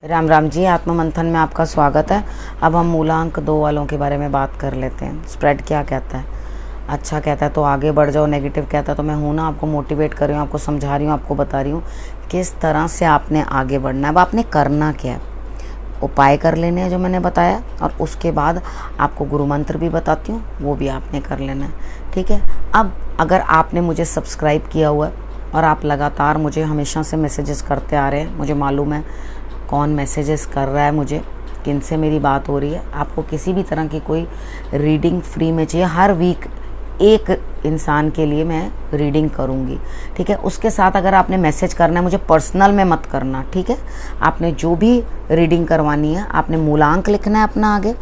राम राम जी, आत्म मंथन में आपका स्वागत है। अब हम मूलांक 2 वालों के बारे में बात कर लेते हैं। स्प्रेड क्या कहता है? अच्छा कहता है तो आगे बढ़ जाओ, नेगेटिव कहता है तो मैं हूँ ना, आपको मोटिवेट कर रही हूँ, आपको समझा रही हूँ, आपको बता रही हूँ किस तरह से आपने आगे बढ़ना है। अब आपने करना क्या है, उपाय कर लेने हैं जो मैंने बताया, और उसके बाद आपको गुरु मंत्र भी बताती हूँ, वो भी आपने कर लेना है। ठीक है। अब अगर आपने मुझे सब्सक्राइब किया हुआ है और आप लगातार मुझे हमेशा से मैसेजेस करते आ रहे हैं, मुझे मालूम है कौन मैसेजेस कर रहा है, मुझे किन से मेरी बात हो रही है। आपको किसी भी तरह की कोई रीडिंग फ्री में चाहिए, हर वीक एक इंसान के लिए मैं रीडिंग करूँगी। ठीक है। उसके साथ अगर आपने मैसेज करना है, मुझे पर्सनल में मत करना। ठीक है। आपने जो भी रीडिंग करवानी है, आपने मूलांक लिखना है अपना आगे,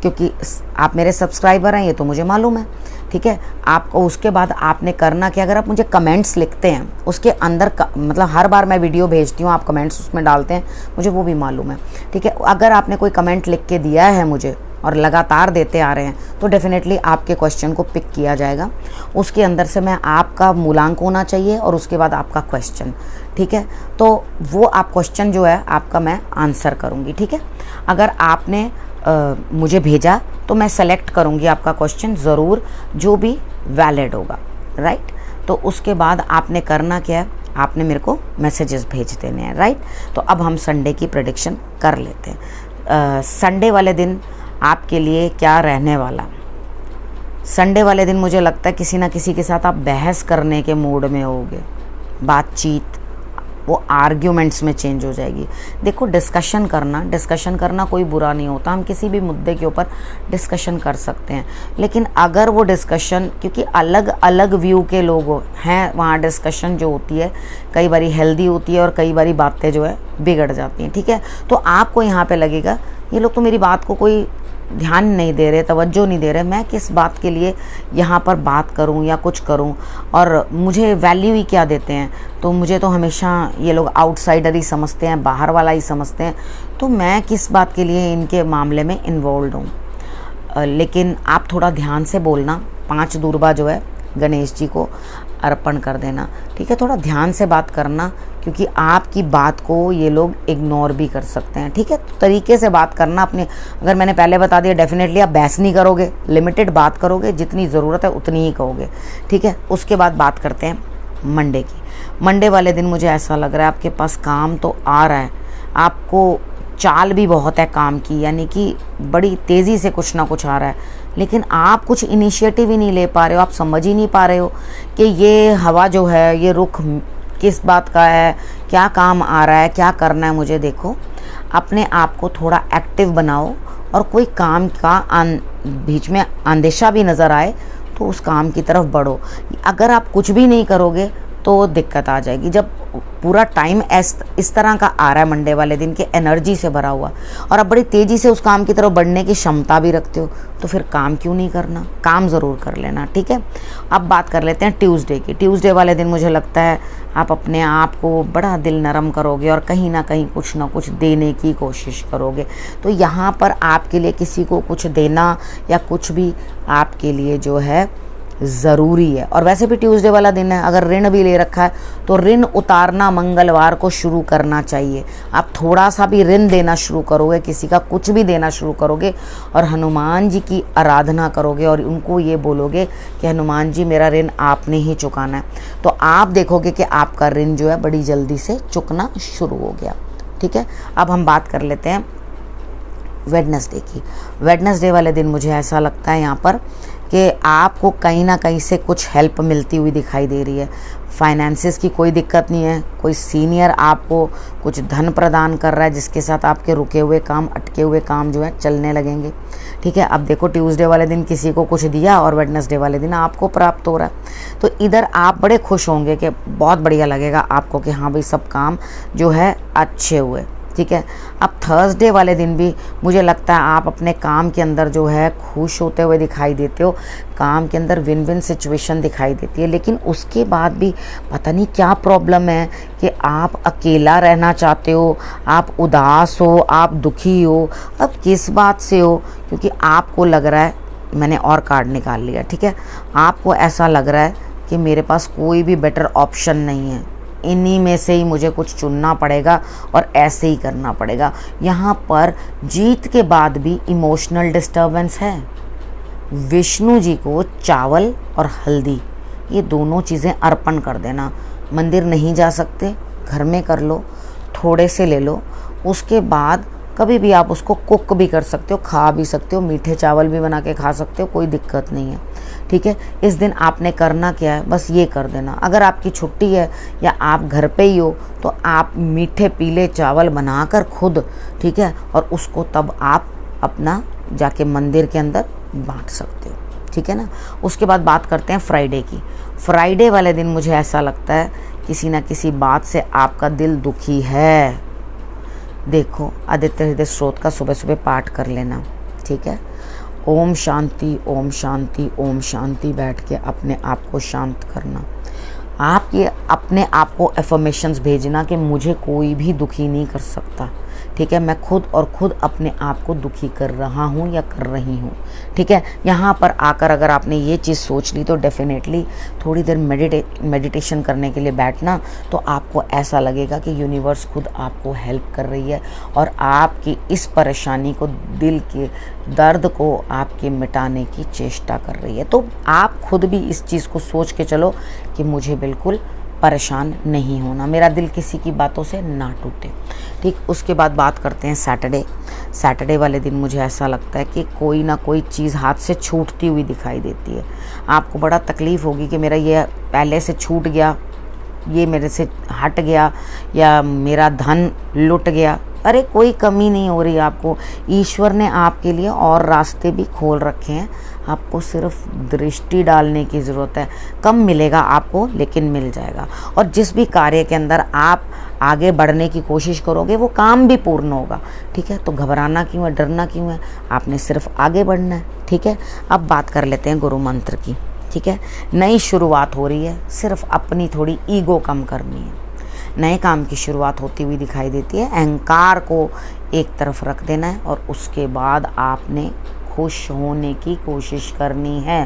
क्योंकि आप मेरे सब्सक्राइबर हैं, ये तो मुझे मालूम है। ठीक है। आपको उसके बाद आपने करना कि अगर आप मुझे कमेंट्स लिखते हैं उसके अंदर मतलब हर बार मैं वीडियो भेजती हूँ, आप कमेंट्स उसमें डालते हैं, मुझे वो भी मालूम है। ठीक है। अगर आपने कोई कमेंट लिख के दिया है मुझे और लगातार देते आ रहे हैं तो डेफिनेटली आपके क्वेश्चन को पिक किया जाएगा। उसके अंदर से मैं आपका मूलांक होना चाहिए और उसके बाद आपका क्वेश्चन। ठीक है। तो वो आप क्वेश्चन जो है आपका मैं आंसर करूँगी। ठीक है। अगर आपने मुझे भेजा तो मैं सेलेक्ट करूँगी आपका क्वेश्चन ज़रूर, जो भी वैलिड होगा। राइट। तो उसके बाद आपने करना क्या है, आपने मेरे को मैसेजेस भेज देने हैं। राइट। तो अब हम संडे की प्रेडिक्शन कर लेते हैं। संडे वाले दिन आपके लिए क्या रहने वाला। संडे वाले दिन मुझे लगता है किसी ना किसी के साथ आप बहस करने के मूड में होगे, बातचीत वो आर्ग्यूमेंट्स में चेंज हो जाएगी। देखो, डिस्कशन करना कोई बुरा नहीं होता, हम किसी भी मुद्दे के ऊपर डिस्कशन कर सकते हैं। लेकिन अगर वो डिस्कशन, क्योंकि अलग अलग व्यू के लोग हैं वहाँ, डिस्कशन जो होती है कई बारी हेल्दी होती है और कई बारी बातें जो है बिगड़ जाती हैं। ठीक है। तो आपको यहाँ पे लगेगा ये लोग तो मेरी बात को कोई ध्यान नहीं दे रहे, तवज्जो नहीं दे रहे, मैं किस बात के लिए यहाँ पर बात करूँ या कुछ करूँ, और मुझे वैल्यू ही क्या देते हैं। तो मुझे तो हमेशा ये लोग आउटसाइडर ही समझते हैं, बाहर वाला ही समझते हैं, तो मैं किस बात के लिए इनके मामले में इन्वॉल्व हूँ। लेकिन आप थोड़ा ध्यान से बोलना, 5 दूर्बा जो है गणेश जी को अर्पण कर देना। ठीक है। थोड़ा ध्यान से बात करना, क्योंकि आपकी बात को ये लोग इग्नोर भी कर सकते हैं। ठीक है। तो तरीके से बात करना अपने, अगर मैंने पहले बता दिया, डेफिनेटली आप बहस नहीं करोगे, लिमिटेड बात करोगे, जितनी ज़रूरत है उतनी ही कहोगे। ठीक है। उसके बाद बात करते हैं मंडे की। मंडे वाले दिन मुझे ऐसा लग रहा है आपके पास काम तो आ रहा है, आपको चाल भी बहुत है काम की, यानी कि बड़ी तेज़ी से कुछ ना कुछ आ रहा है, लेकिन आप कुछ इनिशिएटिव ही नहीं ले पा रहे हो। आप समझ ही नहीं पा रहे हो कि ये हवा जो है, ये रुख किस बात का है, क्या काम आ रहा है, क्या करना है मुझे। देखो, अपने आप को थोड़ा एक्टिव बनाओ, और कोई काम का बीच में अंदेशा भी नज़र आए तो उस काम की तरफ बढ़ो। अगर आप कुछ भी नहीं करोगे तो दिक्कत आ जाएगी। जब पूरा टाइम इस तरह का आ रहा है मंडे वाले दिन के, एनर्जी से भरा हुआ, और अब बड़ी तेज़ी से उस काम की तरफ बढ़ने की क्षमता भी रखते हो, तो फिर काम क्यों नहीं करना, काम ज़रूर कर लेना। ठीक है। अब बात कर लेते हैं ट्यूसडे की। ट्यूसडे वाले दिन मुझे लगता है आप अपने आप को बड़ा दिल नरम करोगे और कहीं ना कहीं कुछ ना कुछ देने की कोशिश करोगे। तो यहाँ पर आपके लिए किसी को कुछ देना या कुछ भी आपके लिए जो है ज़रूरी है। और वैसे भी ट्यूसडे वाला दिन है, अगर ऋण भी ले रखा है तो ऋण उतारना मंगलवार को शुरू करना चाहिए। आप थोड़ा सा भी ऋण देना शुरू करोगे, किसी का कुछ भी देना शुरू करोगे और हनुमान जी की आराधना करोगे और उनको ये बोलोगे कि हनुमान जी मेरा ऋण आपने ही चुकाना है, तो आप देखोगे कि आपका ऋण जो है बड़ी जल्दी से चुकना शुरू हो गया। ठीक है। अब हम बात कर लेते हैं वेडनेसडे की। वेडनेसडे वाले दिन मुझे ऐसा लगता है यहाँ पर कि आपको कहीं ना कहीं से कुछ हेल्प मिलती हुई दिखाई दे रही है। फाइनेंसिस की कोई दिक्कत नहीं है, कोई सीनियर आपको कुछ धन प्रदान कर रहा है जिसके साथ आपके रुके हुए काम, अटके हुए काम जो है चलने लगेंगे। ठीक है। अब देखो, ट्यूसडे वाले दिन किसी को कुछ दिया और वेडनेसडे वाले दिन आपको प्राप्त हो रहा है, तो इधर आप बड़े खुश होंगे कि बहुत बढ़िया लगेगा आपको कि हाँ भाई सब काम जो है अच्छे हुए। ठीक है। अब थर्सडे वाले दिन भी मुझे लगता है आप अपने काम के अंदर जो है खुश होते हुए दिखाई देते हो, काम के अंदर विन विन सिचुएशन दिखाई देती है। लेकिन उसके बाद भी पता नहीं क्या प्रॉब्लम है कि आप अकेला रहना चाहते हो, आप उदास हो, आप दुखी हो। अब किस बात से हो, क्योंकि आपको लग रहा है, मैंने और कार्ड निकाल लिया। ठीक है। आपको ऐसा लग रहा है कि मेरे पास कोई भी बेटर ऑप्शन नहीं है, इन्हीं में से ही मुझे कुछ चुनना पड़ेगा और ऐसे ही करना पड़ेगा। यहाँ पर जीत के बाद भी इमोशनल डिस्टर्बेंस है। विष्णु जी को चावल और हल्दी ये दोनों चीज़ें अर्पण कर देना। मंदिर नहीं जा सकते, घर में कर लो, थोड़े से ले लो। उसके बाद कभी भी आप उसको कुक भी कर सकते हो, खा भी सकते हो, मीठे चावल भी बना के खा सकते हो, कोई दिक्कत नहीं है। ठीक है, इस दिन आपने करना क्या है, बस ये कर देना। अगर आपकी छुट्टी है या आप घर पे ही हो तो आप मीठे पीले चावल बनाकर खुद, ठीक है, और उसको तब आप अपना जाके मंदिर के अंदर बांट सकते हो। ठीक है ना। उसके बाद बात करते हैं फ्राइडे की। फ्राइडे वाले दिन मुझे ऐसा लगता है किसी ना किसी बात से आपका दिल दुखी है। देखो, आदित्य हृदय स्त्रोत का सुबह सुबह पाठ कर लेना। ठीक है, ओम शांति ओम शांति ओम शांति बैठ के अपने आप को शांत करना। आप ये अपने आप को एफर्मेशंस भेजना कि मुझे कोई भी दुखी नहीं कर सकता। ठीक है, मैं खुद और खुद अपने आप को दुखी कर रहा हूँ या कर रही हूँ। ठीक है, यहाँ पर आकर अगर आपने ये चीज़ सोच ली तो डेफिनेटली थोड़ी देर मेडिटेशन करने के लिए बैठना, तो आपको ऐसा लगेगा कि यूनिवर्स खुद आपको हेल्प कर रही है और आपकी इस परेशानी को, दिल के दर्द को आपके मिटाने की चेष्टा कर रही है। तो आप खुद भी इस चीज़ को सोच के चलो कि मुझे बिल्कुल परेशान नहीं होना, मेरा दिल किसी की बातों से ना टूटे। ठीक, उसके बाद बात करते हैं सैटरडे। सैटरडे वाले दिन मुझे ऐसा लगता है कि कोई ना कोई चीज़ हाथ से छूटती हुई दिखाई देती है। आपको बड़ा तकलीफ़ होगी कि मेरा ये पहले से छूट गया, ये मेरे से हट गया, या मेरा धन लुट गया। अरे कोई कमी नहीं हो रही आपको, ईश्वर ने आपके लिए और रास्ते भी खोल रखे हैं। आपको सिर्फ दृष्टि डालने की ज़रूरत है। कम मिलेगा आपको, लेकिन मिल जाएगा। और जिस भी कार्य के अंदर आप आगे बढ़ने की कोशिश करोगे वो काम भी पूर्ण होगा। ठीक है, तो घबराना क्यों है, डरना क्यों है, आपने सिर्फ आगे बढ़ना है। ठीक है, अब बात कर लेते हैं गुरु मंत्र की। ठीक है, नई शुरुआत हो रही है, सिर्फ अपनी थोड़ी ईगो कम करनी है। नए काम की शुरुआत होती हुई दिखाई देती है। अहंकार को एक तरफ रख देना है और उसके बाद आपने खुश होने की कोशिश करनी है।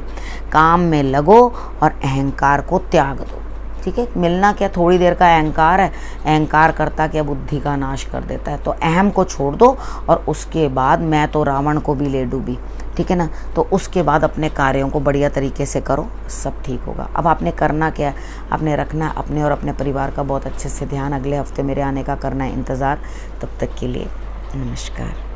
काम में लगो और अहंकार को त्याग दो। ठीक है, मिलना क्या थोड़ी देर का अहंकार है, अहंकार करता क्या बुद्धि का नाश कर देता है। तो अहम को छोड़ दो और उसके बाद मैं तो रावण को भी ले डूबी। ठीक है ना, तो उसके बाद अपने कार्यों को बढ़िया तरीके से करो, सब ठीक होगा। अब आपने करना क्या है, आपने रखना है अपने और अपने परिवार का बहुत अच्छे से ध्यान। अगले हफ्ते मेरे आने का करना है इंतज़ार। तब तक के लिए नमस्कार।